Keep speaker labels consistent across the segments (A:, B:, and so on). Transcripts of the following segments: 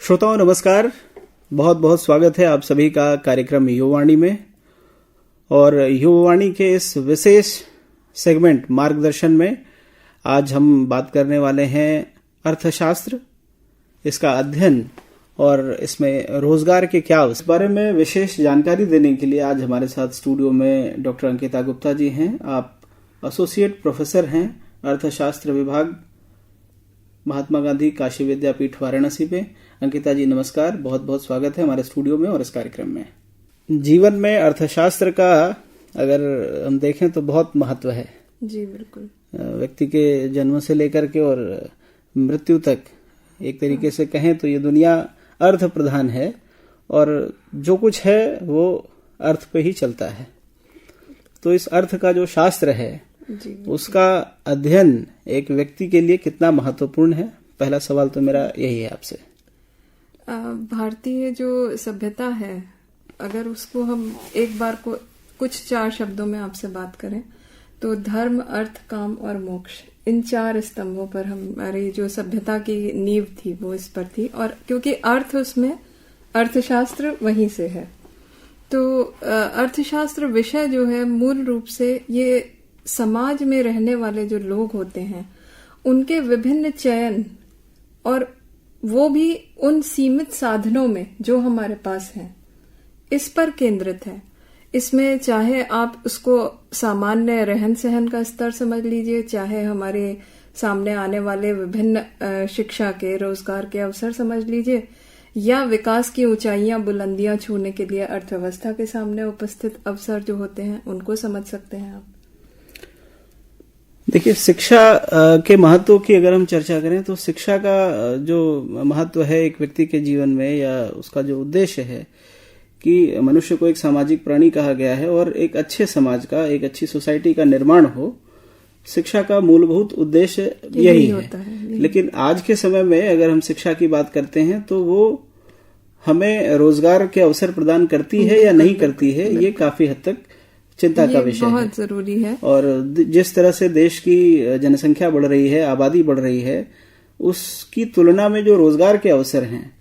A: श्रोताओं नमस्कार, बहुत बहुत स्वागत है आप सभी का कार्यक्रम युवावाणी में। और युवावाणी के इस विशेष सेगमेंट मार्गदर्शन में आज हम बात करने वाले हैं अर्थशास्त्र, इसका अध्ययन और इसमें रोजगार के क्या, इस बारे में विशेष जानकारी देने के लिए आज हमारे साथ स्टूडियो में डॉक्टर अंकिता गुप्ता जी हैं। आप एसोसिएट प्रोफेसर हैं अर्थशास्त्र विभाग, महात्मा गांधी काशी विद्यापीठ वाराणसी पे। अंकिता जी नमस्कार, बहुत बहुत स्वागत है हमारे स्टूडियो में और इस कार्यक्रम में। जीवन में अर्थशास्त्र का अगर हम देखें तो बहुत महत्व है।
B: जी बिल्कुल।
A: व्यक्ति के जन्म से लेकर के और मृत्यु तक एक तरीके से कहें तो ये दुनिया अर्थ प्रधान है और जो कुछ है वो अर्थ पे ही चलता है। तो इस अर्थ का जो शास्त्र है उसका अध्ययन एक व्यक्ति के लिए कितना महत्वपूर्ण है, पहला सवाल तो मेरा यही है आपसे।
B: भारतीय जो सभ्यता है, अगर उसको हम एक बार को कुछ 4 शब्दों में आपसे बात करें तो धर्म, अर्थ, काम और मोक्ष, इन 4 स्तंभों पर हमारी जो सभ्यता की नींव थी वो इस पर थी। और क्योंकि अर्थ, उसमें अर्थशास्त्र वहीं से है, तो अर्थशास्त्र विषय जो है मूल रूप से ये समाज में रहने वाले जो लोग होते हैं उनके विभिन्न चयन, और वो भी उन सीमित साधनों में जो हमारे पास हैं, इस पर केंद्रित है। इसमें चाहे आप उसको सामान्य रहन सहन का स्तर समझ लीजिए, चाहे हमारे सामने आने वाले विभिन्न शिक्षा के, रोजगार के अवसर समझ लीजिए, या विकास की ऊंचाइयां, बुलंदियां छूने के लिए अर्थव्यवस्था के सामने उपस्थित अवसर जो होते हैं उनको समझ सकते हैं आप।
A: देखिए, शिक्षा के महत्व की अगर हम चर्चा करें तो शिक्षा का जो महत्व है एक व्यक्ति के जीवन में, या उसका जो उद्देश्य है कि मनुष्य को एक सामाजिक प्राणी कहा गया है और एक अच्छे समाज का, एक अच्छी सोसाइटी का निर्माण हो, शिक्षा का मूलभूत उद्देश्य यही है। लेकिन आज के समय में अगर हम शिक्षा की बात करते हैं तो वो हमें रोजगार के अवसर प्रदान करती है या नहीं करती है, ये काफी हद तक चिंता का विषय है,
B: बहुत जरूरी है।
A: और जिस तरह से देश की जनसंख्या बढ़ रही है, आबादी बढ़ रही है, उसकी तुलना में जो रोजगार के अवसर हैं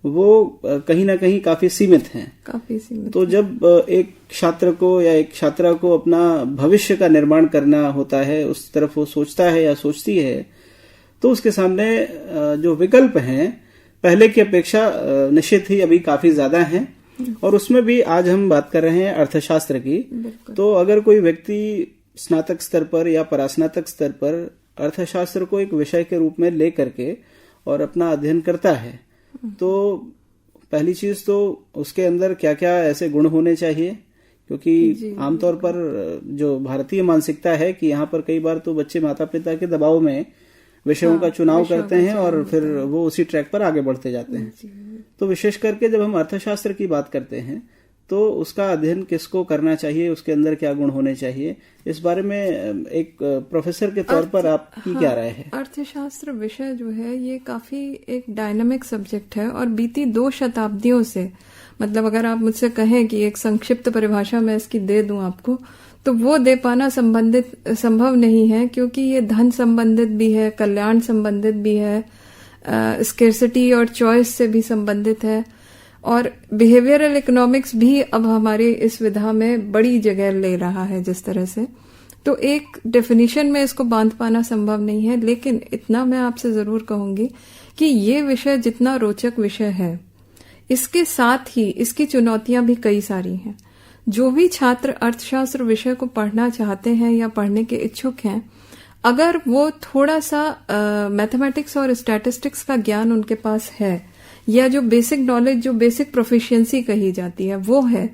A: वो कहीं ना कहीं काफी सीमित हैं। तो जब एक छात्र को या एक छात्रा को अपना भविष्य का निर्माण करना होता है, उस तरफ वो सोचता है या सोचती है, तो उसके सामने जो विकल्प हैं पहले की अपेक्षा निश्चित ही अभी काफी ज्यादा हैं। और उसमें भी आज हम बात कर रहे हैं अर्थशास्त्र की। तो अगर कोई व्यक्ति स्नातक स्तर पर या परास्नातक स्तर पर अर्थशास्त्र को एक विषय के रूप में ले करके और अपना अध्ययन करता है, तो पहली चीज तो उसके अंदर क्या क्या ऐसे गुण होने चाहिए, क्योंकि आमतौर पर जो भारतीय मानसिकता है कि यहाँ पर कई बार तो बच्चे माता पिता के दबाव में विषयों का चुनाव करते हैं और फिर वो उसी ट्रैक पर आगे बढ़ते जाते हैं। तो विशेष करके जब हम अर्थशास्त्र की बात करते हैं तो उसका अध्ययन किसको करना चाहिए, उसके अंदर क्या गुण होने चाहिए, इस बारे में एक प्रोफेसर के तौर पर आपकी क्या राय है?
B: अर्थशास्त्र विषय जो है ये काफी एक डायनामिक सब्जेक्ट है और बीती 2 शताब्दियों से, मतलब अगर आप मुझसे कहें कि एक संक्षिप्त परिभाषा मैं इसकी दे दूं आपको, तो वो दे पाना संभव नहीं है, क्योंकि ये धन संबंधित भी है, कल्याण संबंधित भी है, स्केर्सिटी और चॉइस से भी संबंधित है, और बिहेवियरल इकोनॉमिक्स भी अब हमारी इस विधा में बड़ी जगह ले रहा है जिस तरह से। तो एक डेफिनेशन में इसको बांध पाना संभव नहीं है, लेकिन इतना मैं आपसे जरूर कहूंगी कि ये विषय जितना रोचक विषय है, इसके साथ ही इसकी चुनौतियां भी कई सारी हैं। जो भी छात्र अर्थशास्त्र विषय को पढ़ना चाहते हैं या पढ़ने के इच्छुक हैं, अगर वो थोड़ा सा मैथमेटिक्स और स्टैटिस्टिक्स का ज्ञान उनके पास है, या जो बेसिक नॉलेज, जो बेसिक प्रोफिशिएंसी कही जाती है वो है,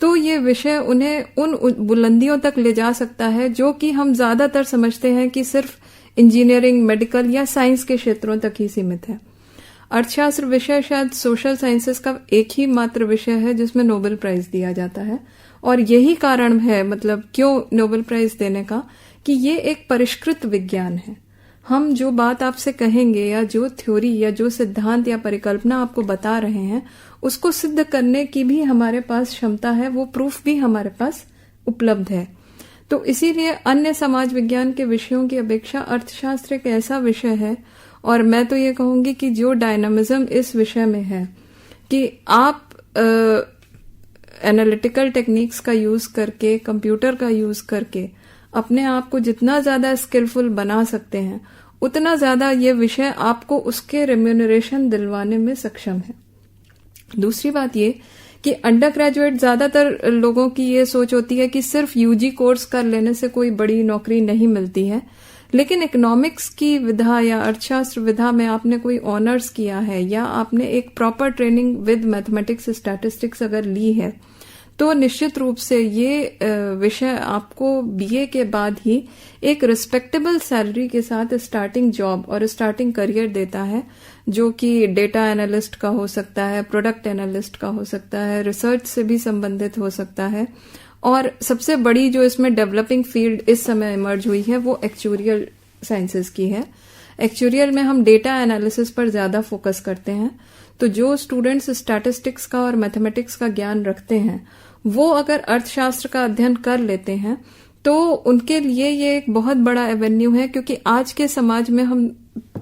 B: तो ये विषय उन्हें उन बुलंदियों तक ले जा सकता है जो कि हम ज्यादातर समझते हैं कि सिर्फ इंजीनियरिंग, मेडिकल या साइंस के क्षेत्रों तक ही सीमित है। अर्थशास्त्र विषय शायद सोशल साइंसेस का एक ही मात्र विषय है जिसमें नोबेल प्राइज दिया जाता है, और यही कारण है, मतलब क्यों नोबेल प्राइज देने का, कि ये एक परिष्कृत विज्ञान है। हम जो बात आपसे कहेंगे या जो थ्योरी या जो सिद्धांत या परिकल्पना आपको बता रहे हैं, उसको सिद्ध करने की भी हमारे पास क्षमता है, वो प्रूफ भी हमारे पास उपलब्ध है। तो इसीलिए अन्य समाज विज्ञान के विषयों की अपेक्षा अर्थशास्त्र एक ऐसा विषय है, और मैं तो ये कहूंगी कि जो डायनामिज्म इस विषय में है कि आप एनालिटिकल टेक्निक्स का यूज करके, कंप्यूटर का यूज करके अपने आप को जितना ज्यादा स्किलफुल बना सकते हैं, उतना ज्यादा ये विषय आपको उसके रेम्यूनरेशन दिलवाने में सक्षम है। दूसरी बात ये कि अंडर ग्रेजुएट ज्यादातर लोगों की ये सोच होती है कि सिर्फ यूजी कोर्स कर लेने से कोई बड़ी नौकरी नहीं मिलती है, लेकिन इकोनॉमिक्स की विधा या अर्थशास्त्र विधा में आपने कोई ऑनर्स किया है या आपने एक proper training with mathematics statistics अगर ली है, तो निश्चित रूप से ये विषय आपको बीए के बाद ही एक रिस्पेक्टेबल सैलरी के साथ स्टार्टिंग जॉब और स्टार्टिंग करियर देता है, जो कि डेटा एनालिस्ट का हो सकता है, प्रोडक्ट एनालिस्ट का हो सकता है, रिसर्च से भी संबंधित हो सकता है। और सबसे बड़ी जो इसमें डेवलपिंग फील्ड इस समय इमर्ज हुई है वो एक्चुरियल साइंसेस की है। एक्चुरियल में हम डेटा एनालिसिस पर ज्यादा फोकस करते हैं, तो जो स्टूडेंट्स स्टैटिस्टिक्स का और मैथमेटिक्स का ज्ञान रखते हैं वो अगर अर्थशास्त्र का अध्ययन कर लेते हैं तो उनके लिए ये एक बहुत बड़ा एवेन्यू है, क्योंकि आज के समाज में हम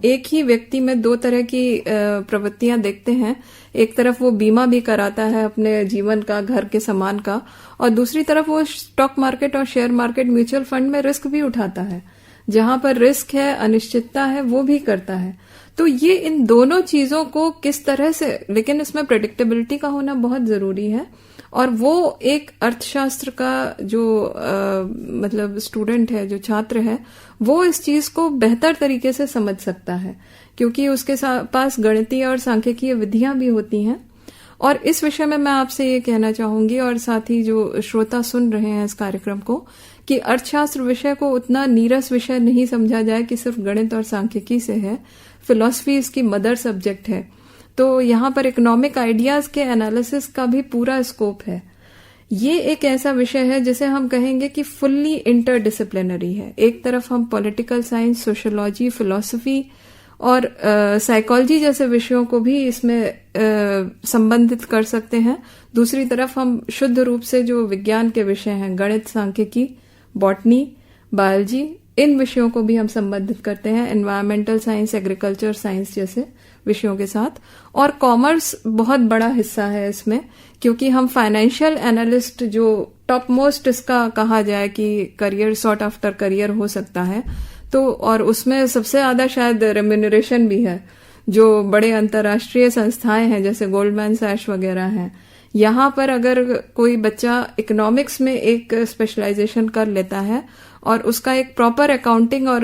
B: एक ही व्यक्ति में दो तरह की प्रवृत्तियां देखते हैं। एक तरफ वो बीमा भी कराता है अपने जीवन का, घर के सामान का, और दूसरी तरफ वो स्टॉक मार्केट और शेयर मार्केट, म्यूचुअल फंड में रिस्क भी उठाता है। जहां पर रिस्क है, अनिश्चितता है, वो भी करता है। तो ये इन दोनों चीजों को किस तरह से, लेकिन इसमें प्रेडिक्टेबिलिटी का होना बहुत जरूरी है, और वो एक अर्थशास्त्र का जो मतलब स्टूडेंट है, जो छात्र है, वो इस चीज को बेहतर तरीके से समझ सकता है, क्योंकि उसके पास गणितीय और सांख्यिकीय विधियां भी होती हैं। और इस विषय में मैं आपसे ये कहना चाहूंगी, और साथ ही जो श्रोता सुन रहे हैं इस कार्यक्रम को, कि अर्थशास्त्र विषय को उतना नीरस विषय नहीं समझा जाए कि सिर्फ गणित और सांख्यिकी से है। फिलॉसफी इसकी मदर सब्जेक्ट है, तो यहाँ पर इकोनॉमिक आइडियाज के एनालिसिस का भी पूरा स्कोप है। ये एक ऐसा विषय है जिसे हम कहेंगे कि फुल्ली इंटरडिसिप्लिनरी है। एक तरफ हम पॉलिटिकल साइंस, सोशियोलॉजी, फिलॉसफी और साइकोलॉजी जैसे विषयों को भी इसमें संबंधित कर सकते हैं। दूसरी तरफ हम शुद्ध रूप से जो विज्ञान के विषय हैं, गणित, सांख्यिकी, बॉटनी, बायोलॉजी, इन विषयों को भी हम संबंधित करते हैं, एनवायरमेंटल साइंस, एग्रीकल्चर साइंस जैसे विषयों के साथ। और कॉमर्स बहुत बड़ा हिस्सा है इसमें, क्योंकि हम फाइनेंशियल एनालिस्ट, जो टॉप मोस्ट इसका कहा जाए कि करियर, सॉर्ट आफ्टर करियर हो सकता है, तो और उसमें सबसे ज्यादा शायद रेम्यूनरेशन भी है। जो बड़े अंतर्राष्ट्रीय संस्थाएं हैं जैसे गोल्डमैन सैश वगैरह हैं, यहाँ पर अगर कोई बच्चा इकोनॉमिक्स में एक स्पेशलाइजेशन कर लेता है और उसका एक प्रॉपर अकाउंटिंग और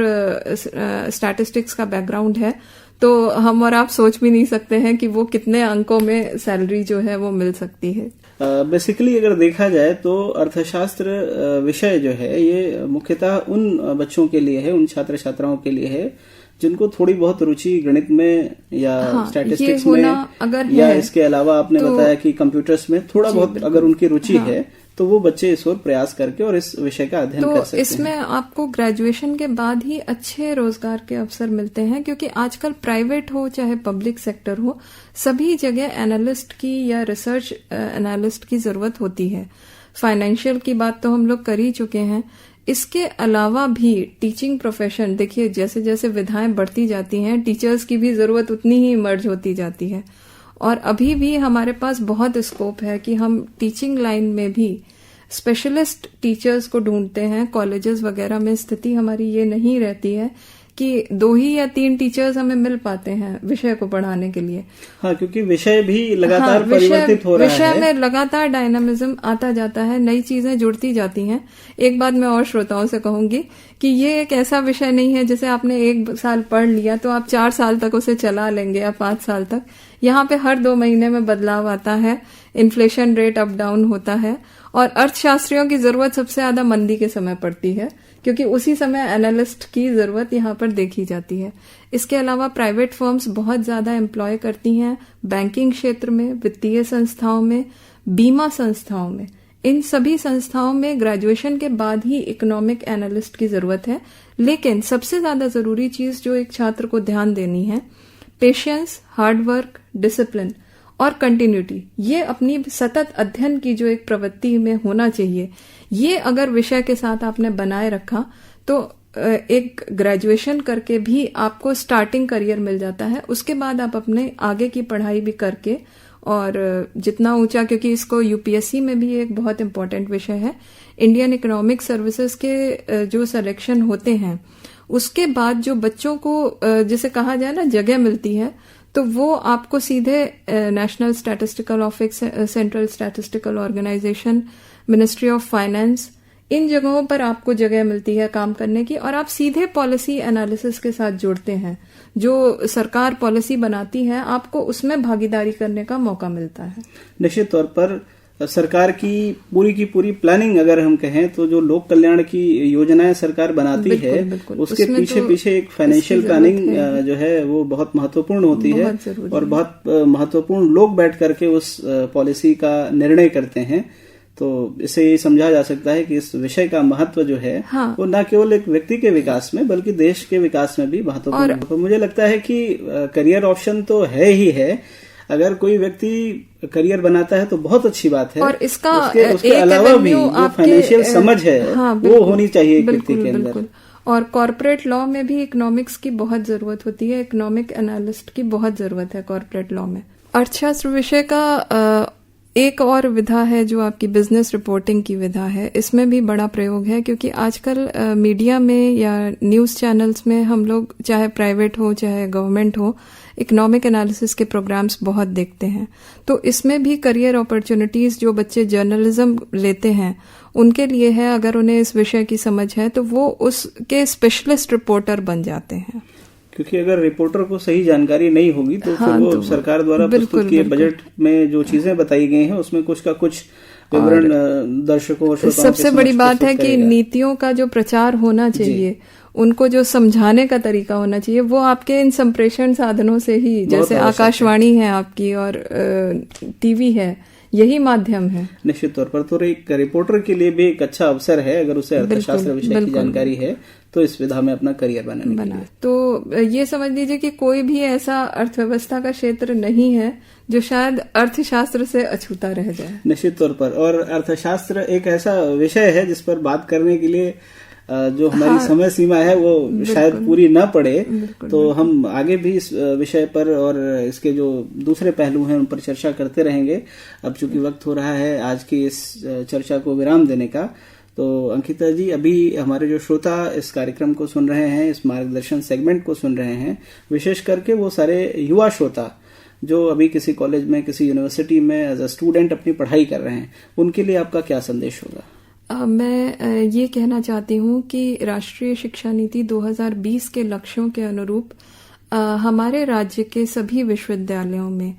B: स्टैटिस्टिक्स का बैकग्राउंड है, तो हम और आप सोच भी नहीं सकते हैं कि वो कितने अंकों में सैलरी जो है वो मिल सकती है।
A: बेसिकली अगर देखा जाए तो अर्थशास्त्र विषय जो है ये मुख्यतः उन बच्चों के लिए है, उन छात्र छात्राओं के लिए है जिनको थोड़ी बहुत रुचि गणित में या स्टैटिस्टिक्स में अगर या इसके अलावा आपने बताया कि कंप्यूटर्स में थोड़ा बहुत अगर उनकी रुचि है, तो वो बच्चे इस ओर प्रयास करके और इस विषय का अध्ययन कर सकते हैं।
B: इसमें आपको ग्रेजुएशन के बाद ही अच्छे रोजगार के अवसर मिलते हैं, क्योंकि आजकल प्राइवेट हो चाहे पब्लिक सेक्टर हो, सभी जगह एनालिस्ट की या रिसर्च एनालिस्ट की जरूरत होती है। फाइनेंशियल की बात तो हम लोग कर ही चुके हैं। इसके अलावा भी टीचिंग प्रोफेशन, देखिए जैसे जैसे विधाएं बढ़ती जाती हैं, टीचर्स की भी जरूरत उतनी ही इमर्ज होती जाती है। और अभी भी हमारे पास बहुत स्कोप है कि हम टीचिंग लाइन में भी स्पेशलिस्ट टीचर्स को ढूंढते हैं। कॉलेजेस वगैरह में स्थिति हमारी ये नहीं रहती है कि 2 ही या 3 टीचर्स हमें मिल पाते हैं विषय को पढ़ाने के लिए।
A: हाँ, क्योंकि विषय भी लगातार परिवर्तित हो रहा है।
B: विषय में लगातार डायनामिज्म आता जाता है, नई चीजें जुड़ती जाती हैं। एक बात मैं और श्रोताओं से कहूंगी कि ये एक ऐसा विषय नहीं है जिसे आपने 1 साल पढ़ लिया तो आप 4 साल तक उसे चला लेंगे या 5 साल तक। यहाँ पे हर 2 महीने में बदलाव आता है, इन्फ्लेशन रेट अप डाउन होता है, और अर्थशास्त्रियों की जरूरत सबसे ज्यादा मंदी के समय पड़ती है, क्योंकि उसी समय एनालिस्ट की जरूरत यहाँ पर देखी जाती है। इसके अलावा प्राइवेट फर्म्स बहुत ज्यादा एम्प्लॉय करती हैं बैंकिंग क्षेत्र में, वित्तीय संस्थाओं में, बीमा संस्थाओं में। इन सभी संस्थाओं में ग्रेजुएशन के बाद ही इकोनॉमिक एनालिस्ट की जरूरत है। लेकिन सबसे ज्यादा जरूरी चीज जो एक छात्र को ध्यान देनी है, पेशेंस, हार्डवर्क, डिसिप्लिन और कंटिन्यूटी, ये अपनी सतत अध्ययन की जो एक प्रवृत्ति में होना चाहिए, ये अगर विषय के साथ आपने बनाए रखा तो एक ग्रेजुएशन करके भी आपको स्टार्टिंग करियर मिल जाता है। उसके बाद आप अपने आगे की पढ़ाई भी करके और जितना ऊंचा, क्योंकि इसको यूपीएससी में भी एक बहुत इंपॉर्टेंट विषय है, इंडियन इकोनॉमिक सर्विसेज के जो सिलेक्शन होते हैं उसके बाद जो बच्चों को जिसे कहा जाए ना जगह मिलती है, तो वो आपको सीधे national statistical office, central statistical organisation, ministry of finance, इन जगहों पर आपको जगह मिलती है काम करने की, और आप सीधे पॉलिसी एनालिसिस के साथ जुड़ते हैं। जो सरकार पॉलिसी बनाती है आपको उसमें भागीदारी करने का मौका मिलता है।
A: निश्चित तौर पर सरकार की पूरी प्लानिंग अगर हम कहें तो जो लोक कल्याण की योजनाएं सरकार बनाती है उसके पीछे एक फाइनेंशियल प्लानिंग जो है वो बहुत महत्वपूर्ण होती है, और बहुत महत्वपूर्ण लोग बैठ करके उस पॉलिसी का निर्णय करते हैं। तो इससे ये समझा जा सकता है कि इस विषय का महत्व जो है वो न केवल एक व्यक्ति के विकास में बल्कि देश के विकास में भी महत्वपूर्ण है। तो मुझे लगता है कि करियर ऑप्शन तो है ही है, अगर कोई व्यक्ति करियर बनाता है तो बहुत अच्छी बात है,
B: और इसका
A: उसके अलावा भी जो फाइनेंशियल समझ है वो होनी चाहिए एक व्यक्ति के अंदर।
B: और कॉर्पोरेट लॉ में भी इकोनॉमिक्स की बहुत जरूरत होती है, इकोनॉमिक एनालिस्ट की बहुत जरूरत है कॉर्पोरेट लॉ में। अर्थशास्त्र विषय का एक और विधा है जो आपकी बिजनेस रिपोर्टिंग की विधा है, इसमें भी बड़ा प्रयोग है, क्योंकि आजकल मीडिया में या न्यूज चैनल्स में हम लोग चाहे प्राइवेट हो चाहे गवर्नमेंट हो, इकोनॉमिक एनालिसिस के प्रोग्राम्स बहुत देखते हैं। तो इसमें भी करियर अपॉर्चुनिटीज जो बच्चे जर्नलिज्म लेते हैं उनके लिए है, अगर उन्हें इस विषय की समझ है तो वो उसके स्पेशलिस्ट रिपोर्टर बन जाते हैं।
A: क्योंकि अगर रिपोर्टर को सही जानकारी नहीं होगी तो फिर वो सरकार द्वारा प्रस्तुत किए बजट में जो चीजें बताई गई हैं उसमें कुछ का कुछ विवरण दर्शकों और श्रोताओं
B: सबसे बड़ी बात है कि नीतियों का जो प्रचार होना चाहिए, उनको जो समझाने का तरीका होना चाहिए, वो आपके इन संप्रेषण साधनों से ही, जैसे आकाशवाणी है आपकी और टीवी है, यही माध्यम है।
A: निश्चित तौर पर तो एक रिपोर्टर के लिए भी एक अच्छा अवसर है, अगर उसे अर्थशास्त्र विषय की जानकारी है तो इस विधा में अपना करियर बनाने
B: तो ये समझ लीजिए कि कोई भी ऐसा अर्थव्यवस्था का क्षेत्र नहीं है जो शायद अर्थशास्त्र से अछूता रह जाए।
A: निश्चित तौर पर, और अर्थशास्त्र एक ऐसा विषय है जिस पर बात करने के लिए जो हमारी समय सीमा है वो शायद पूरी न पड़े, तो हम आगे भी इस विषय पर और इसके जो दूसरे पहलू हैं उन पर चर्चा करते रहेंगे। अब चूंकि वक्त हो रहा है आज की इस चर्चा को विराम देने का, तो अंकिता जी, अभी हमारे जो श्रोता इस कार्यक्रम को सुन रहे हैं, इस मार्गदर्शन सेगमेंट को सुन रहे हैं, विशेष करके वो सारे युवा श्रोता जो अभी किसी कॉलेज में, किसी यूनिवर्सिटी में एज अ स्टूडेंट अपनी पढ़ाई कर रहे हैं, उनके लिए आपका क्या संदेश होगा?
B: मैं ये कहना चाहती हूँ कि राष्ट्रीय शिक्षा नीति 2020 के लक्ष्यों के अनुरूप हमारे राज्य के सभी विश्वविद्यालयों में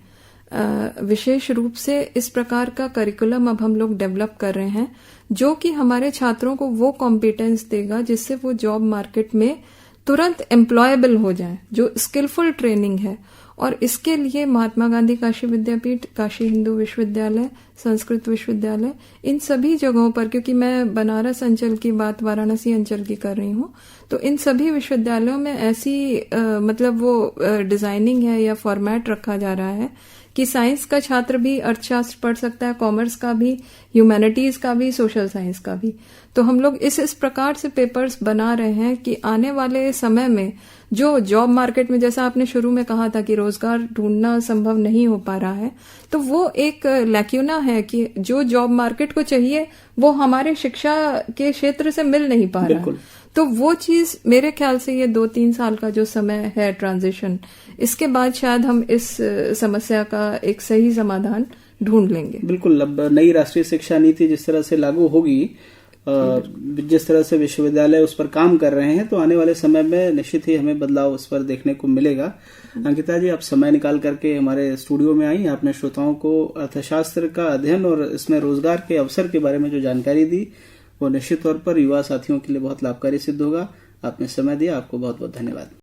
B: विशेष रूप से इस प्रकार का करिकुलम अब हम लोग डेवलप कर रहे हैं जो कि हमारे छात्रों को वो कॉम्पिटेंस देगा जिससे वो जॉब मार्केट में तुरंत एम्प्लॉयबल हो जाए, जो स्किलफुल ट्रेनिंग है। और इसके लिए महात्मा गांधी काशी विद्यापीठ, काशी हिंदू विश्वविद्यालय, संस्कृत विश्वविद्यालय, इन सभी जगहों पर, क्योंकि मैं बनारस अंचल की बात वाराणसी अंचल की कर रही हूँ, तो इन सभी विश्वविद्यालयों में ऐसी मतलब वो डिजाइनिंग है या फॉर्मेट रखा जा रहा है कि साइंस का छात्र भी अर्थशास्त्र पढ़ सकता है, कॉमर्स का भी, ह्यूमैनिटीज का भी, सोशल साइंस का भी। तो हम लोग इस प्रकार से पेपर्स बना रहे हैं कि आने वाले समय में जो जॉब मार्केट में, जैसा आपने शुरू में कहा था कि रोजगार ढूंढना संभव नहीं हो पा रहा है, तो वो एक लैक्यूना है कि जो जॉब मार्केट को चाहिए वो हमारे शिक्षा के क्षेत्र से मिल नहीं पा रहा है। तो वो चीज मेरे ख्याल से ये 2-3 साल का जो समय है ट्रांजिशन, इसके बाद शायद हम इस समस्या का एक सही समाधान ढूंढ लेंगे।
A: बिल्कुल, अब नई राष्ट्रीय शिक्षा नीति जिस तरह से लागू होगी, जिस तरह से विश्वविद्यालय उस पर काम कर रहे हैं, तो आने वाले समय में निश्चित ही हमें बदलाव उस पर देखने को मिलेगा। अंकिता जी, आप समय निकाल करके हमारे स्टूडियो में आई, आपने श्रोताओं को अर्थशास्त्र का अध्ययन और इसमें रोजगार के अवसर के बारे में जो जानकारी दी वो निश्चित तौर पर युवा साथियों के लिए बहुत लाभकारी सिद्ध होगा। आपने समय दिया, आपको बहुत बहुत धन्यवाद।